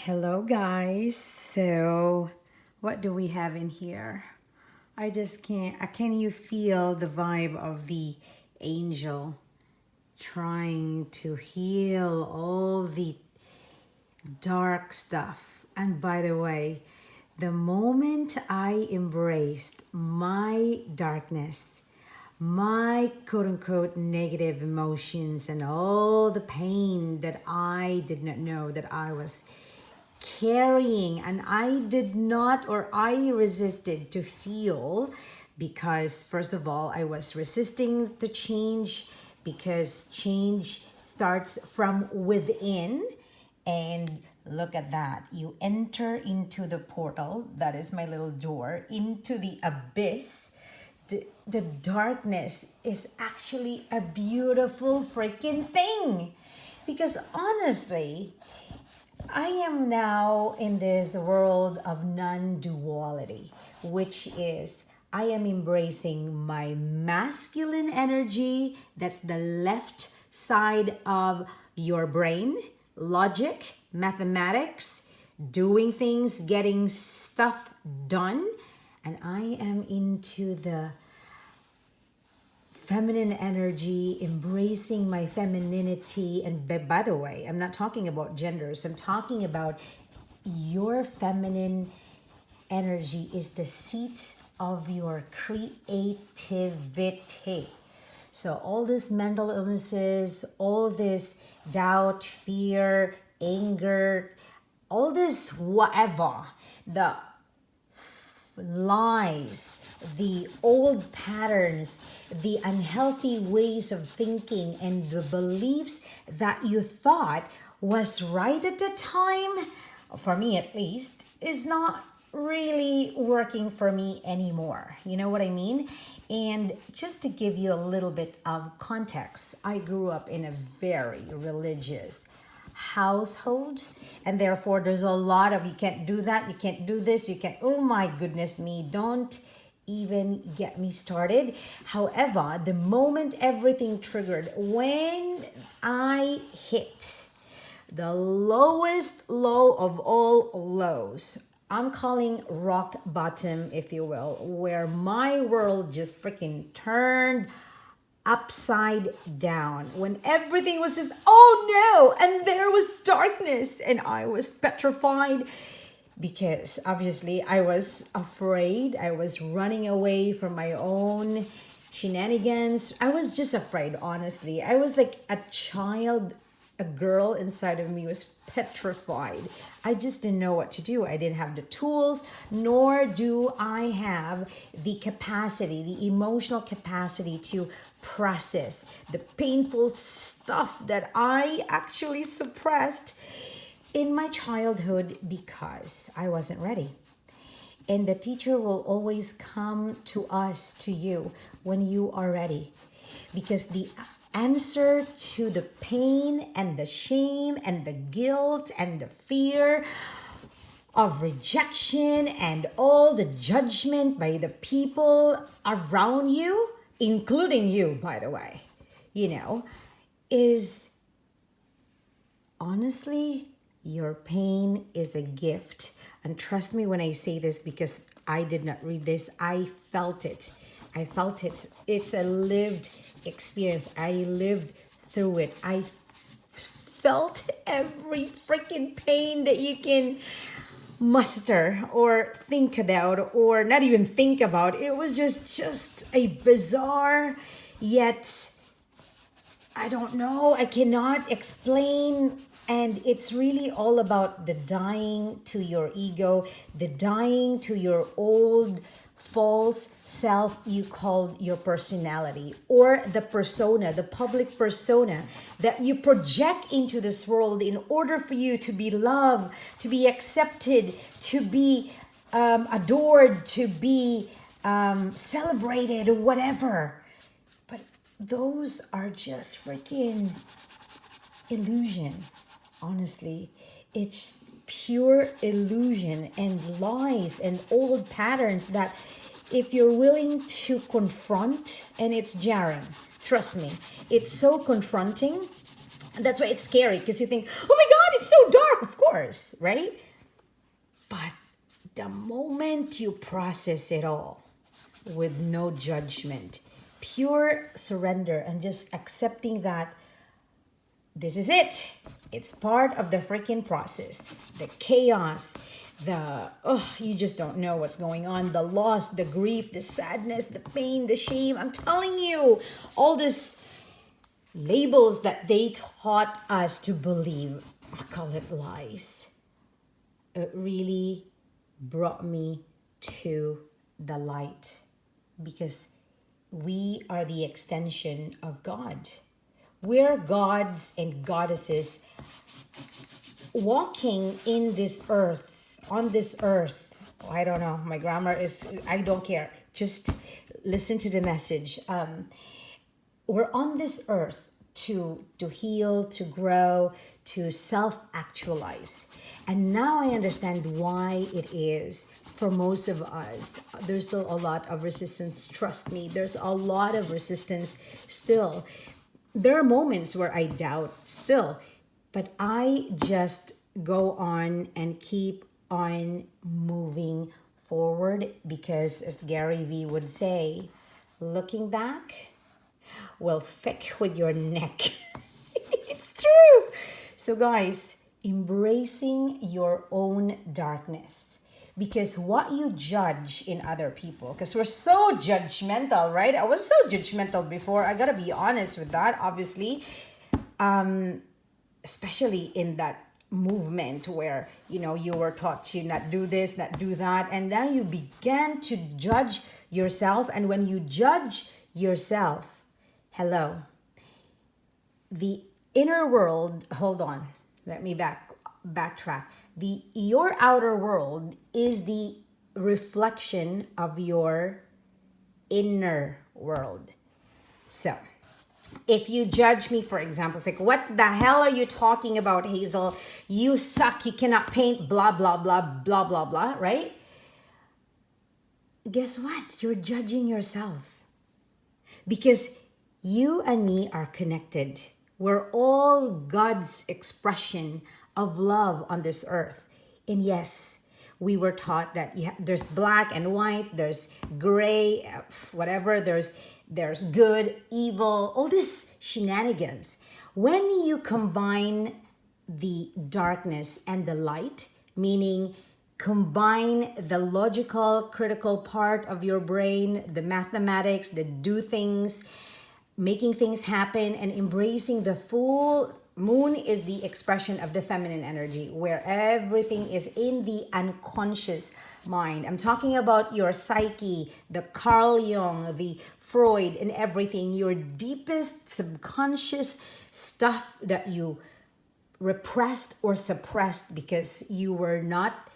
Hello, guys. So, what do we have in here? Can you feel the vibe of the angel trying to heal all the dark stuff? And by the way, the moment I embraced my darkness, my quote unquote negative emotions, and all the pain that I did not know that I was carrying, and I did not, or I resisted to feel, because first of all I was resisting to change, because change starts from within. And look at that, you enter into the portal, that is my little door, into the abyss. The darkness is actually a beautiful freaking thing, because honestly, I am now in this world of non-duality, which is I am embracing my masculine energy. That's the left side of your brain, logic, mathematics, doing things, getting stuff done. And I am into the feminine energy, embracing my femininity. And by the way, I'm not talking about genders, I'm talking about your feminine energy is the seat of your creativity. So, all these mental illnesses, all this doubt, fear, anger, all this whatever, the lies, the old patterns, the unhealthy ways of thinking, and the beliefs that you thought was right at the time, for me at least, is not really working for me anymore. You know what I mean? And just to give you a little bit of context, I grew up in a very religious household, and therefore there's a lot of you can't do that, you can't do this, you can't, oh my goodness me, don't even get me started. However, the moment everything triggered, when I hit the lowest low of all lows, I'm calling rock bottom, if you will, where my world just freaking turned upside down, when everything was just, oh no, and there was darkness, and I was petrified, because obviously I was afraid. I was running away from my own shenanigans. I was just afraid, honestly. I was like a child, a girl inside of me was petrified. I just didn't know what to do. I didn't have the tools, nor do I have the capacity, the emotional capacity to process the painful stuff that I actually suppressed in my childhood because I wasn't ready. And the teacher will always come to us, to you, when you are ready. Because the answer to the pain and the shame and the guilt and the fear of rejection and all the judgment by the people around you, including you, by the way, is honestly, your pain is a gift. And trust me when I say this, because I did not read this, I felt it. I felt it. It's a lived experience. I lived through it. I felt every freaking pain that you can muster or think about, or not even think about. It was just a bizarre, yet I don't know, I cannot explain. And it's really all about the dying to your ego, the dying to your old false self you called your personality, or the persona, the public persona that you project into this world in order for you to be loved, to be accepted, to be adored, to be celebrated, or whatever. But those are just freaking illusion. Honestly, it's pure illusion and lies and old patterns that if you're willing to confront, and it's jarring, trust me, it's so confronting. That's why it's scary, because you think, oh my God, it's so dark, of course, right? But the moment you process it all with no judgment, pure surrender, and just accepting that this is it. It's part of the freaking process. The chaos, you just don't know what's going on. The loss, the grief, the sadness, the pain, the shame. I'm telling you, all this labels that they taught us to believe, I call it lies. It really brought me to the light, because we are the extension of God. We're gods and goddesses walking in this earth, on this earth. I don't know, my grammar is, I don't care. Just listen to the message. We're on this earth to heal, to grow, to self-actualize. And now I understand why it is for most of us. There's still a lot of resistance. Trust me, there's a lot of resistance still. There are moments where I doubt still, but I just go on and keep on moving forward, because as Gary Vee would say, looking back will fick with your neck. It's true. So guys, embracing your own darkness. Because what you judge in other people, because we're so judgmental, right? I was so judgmental before. I gotta be honest with that, obviously. Especially in that movement where, you were taught to not do this, not do that. And then you began to judge yourself. And when you judge yourself, hello, the inner world, hold on, let me backtrack. Your outer world is the reflection of your inner world. So if you judge me, for example, it's like, what the hell are you talking about, Hazel? You suck, you cannot paint, blah, blah, blah, blah, blah, blah, right? Guess what? You're judging yourself. Because you and me are connected. We're all God's expression of love on this earth. And yes, we were taught that there's black and white, there's gray, whatever, there's good, evil, all this shenanigans. When you combine the darkness and the light, meaning combine the logical, critical part of your brain, the mathematics, the do things, making things happen, and embracing the full moon is the expression of the feminine energy, where everything is in the unconscious mind. I'm talking about your psyche, the Carl Jung, the Freud, and everything, your deepest subconscious stuff that you repressed or suppressed because you were not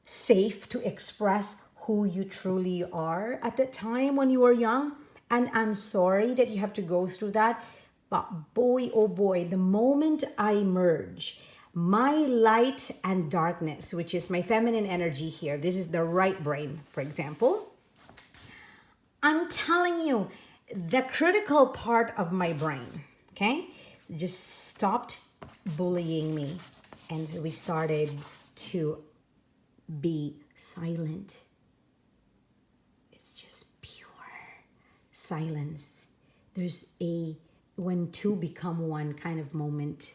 safe to express who you truly are at the time when you were young. And I'm sorry that you have to go through that. But boy, oh boy, the moment I merge my light and darkness, which is my feminine energy here, this is the right brain, for example, I'm telling you, the critical part of my brain, okay, just stopped bullying me, and we started to be silent. It's just pure silence. There's a when two become one kind of moment,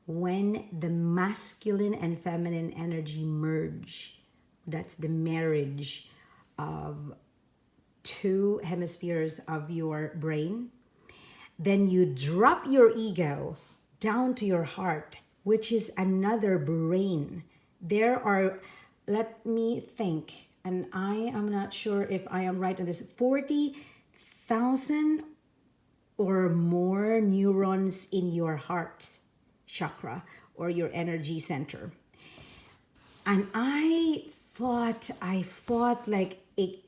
when the masculine and feminine energy merge. That's the marriage of two hemispheres of your brain. Then you drop your ego down to your heart, which is another brain. There are, let me think, and I am not sure if I am right on this, 40,000 or more neurons in your heart chakra or your energy center. And I fought like a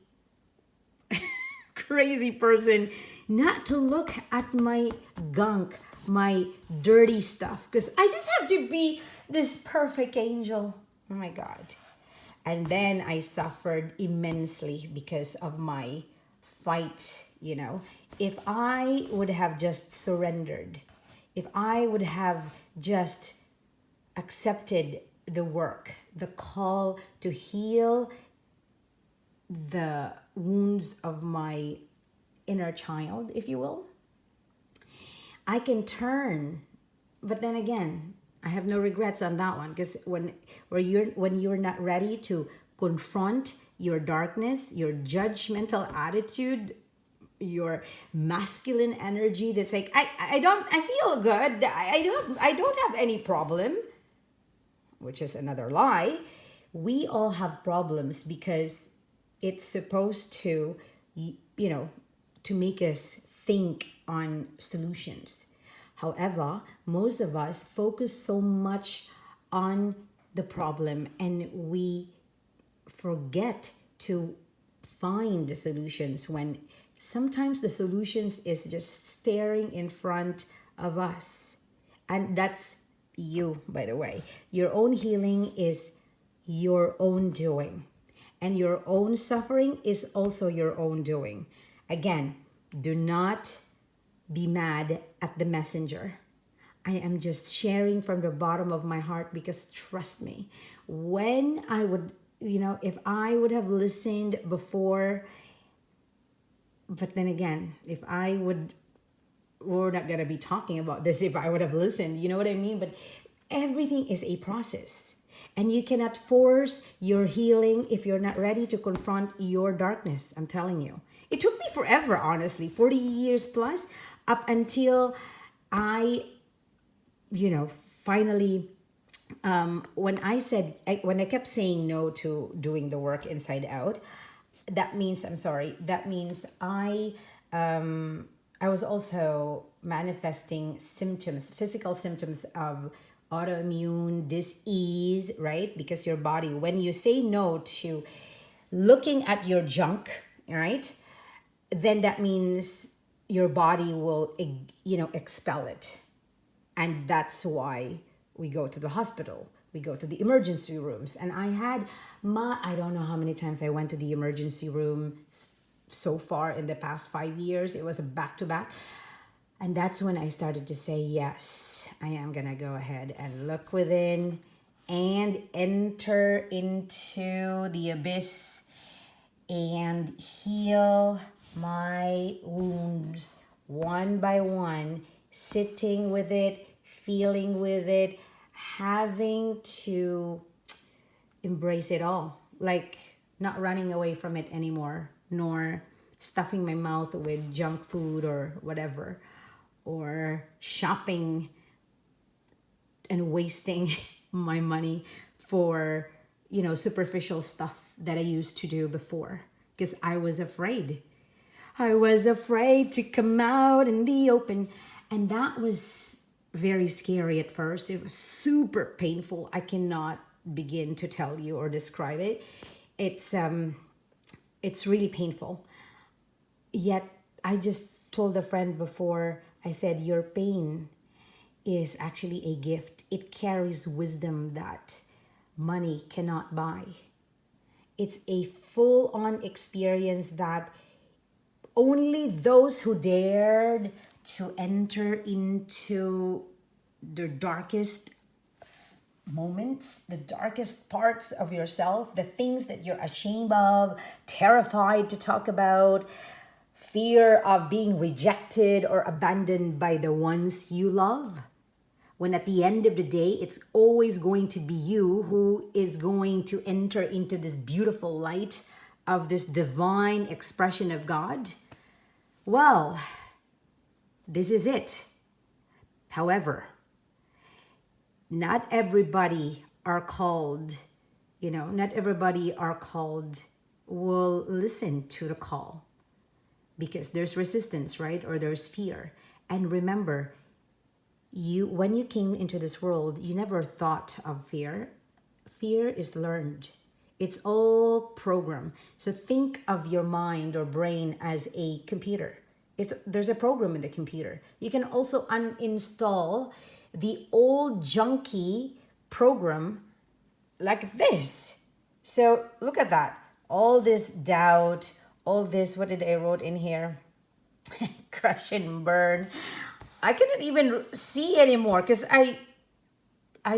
crazy person not to look at my gunk, my dirty stuff, because I just have to be this perfect angel. Oh my God. And then I suffered immensely because of my fight. If I would have just surrendered, if I would have just accepted the work, the call to heal the wounds of my inner child, if you will, I can turn. But then again, I have no regrets on that one, because when you're not ready to confront your darkness, your judgmental attitude, your masculine energy that's like, I feel good. I don't have any problem, which is another lie. We all have problems because it's supposed to, to make us think on solutions. However, most of us focus so much on the problem and we forget to find the solutions, when sometimes the solutions is just staring in front of us. And that's you, by the way. Your own healing is your own doing, and your own suffering is also your own doing. Again, do not be mad at the messenger. I am just sharing from the bottom of my heart, because trust me, when I would, if I would have listened before, but then again, if I would, we're not going to be talking about this if I would have listened, you know what I mean? But everything is a process. And you cannot force your healing if you're not ready to confront your darkness. I'm telling you. It took me forever, honestly, 40 years plus, up until I, finally, when I kept saying no to doing the work inside out, that means I was also manifesting symptoms, physical symptoms of autoimmune disease, right? Because your body, when you say no to looking at your junk, right, then that means your body will, expel it. And that's why we go to the hospital. We go to the emergency rooms. And I don't know how many times I went to the emergency room so far in the past 5 years. It was a back to back. And that's when I started to say, yes, I am going to go ahead and look within and enter into the abyss and heal my wounds one by one, sitting with it, feeling with it, having to embrace it all, like not running away from it anymore, nor stuffing my mouth with junk food or whatever, or shopping and wasting my money for, superficial stuff that I used to do before, because I was afraid. I was afraid to come out in the open. And that was very scary at first. It was super painful. I cannot begin to tell you or describe it. It's really painful. Yet I just told a friend before, I said, your pain is actually a gift. It carries wisdom that money cannot buy. It's a full-on experience that only those who dared to enter into the darkest moments, the darkest parts of yourself, the things that you're ashamed of, terrified to talk about, fear of being rejected or abandoned by the ones you love. When at the end of the day, it's always going to be you who is going to enter into this beautiful light of this divine expression of God. Well, this is it. However, not everybody are called, not everybody are called will listen to the call, because there's resistance, right? Or there's fear. And remember, when you came into this world, you never thought of fear. Fear is learned. It's all program. So think of your mind or brain as a computer. There's a program in the computer. You can also uninstall the old junky program like this. So look at that. All this doubt, all this, what did I wrote in here? Crush and burn. I couldn't even see anymore because I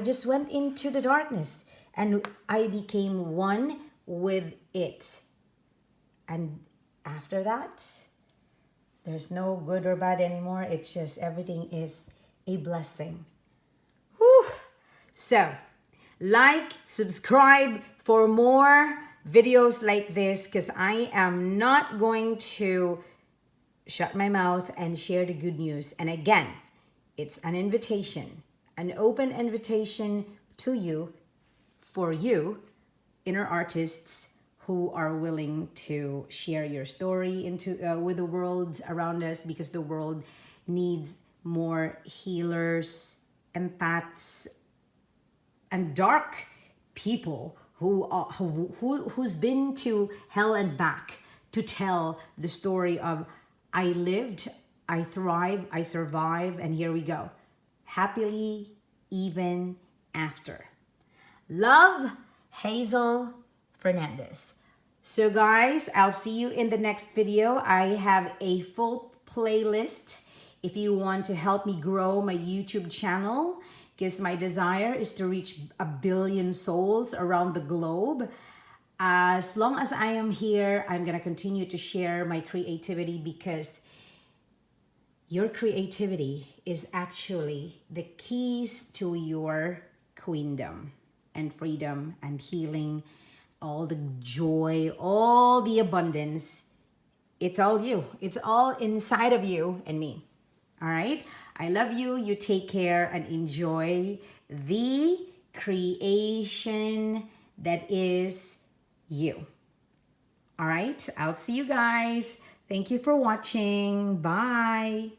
just went into the darkness and I became one with it. And after that, there's no good or bad anymore. It's just everything is a blessing. Whew. So, like, subscribe for more videos like this because I am not going to shut my mouth and share the good news. And again, it's an invitation, an open invitation to you, for you, inner artists who are willing to share your story with the world around us, because the world needs more healers, empaths, and dark people who's been to hell and back to tell the story of I lived, I thrive, I survive, and here we go. Happily even after. Love, Hazel Fernandez. So guys, I'll see you in the next video. I have a full playlist if you want to help me grow my YouTube channel, because my desire is to reach 1 billion souls around the globe. As long as I am here, I'm going to continue to share my creativity, because your creativity is actually the keys to your queendom and freedom and healing, all the joy, all the abundance. It's all you. It's all inside of you and me. All right? I love you. You take care and enjoy the creation that is you. All right? I'll see you guys. Thank you for watching. Bye.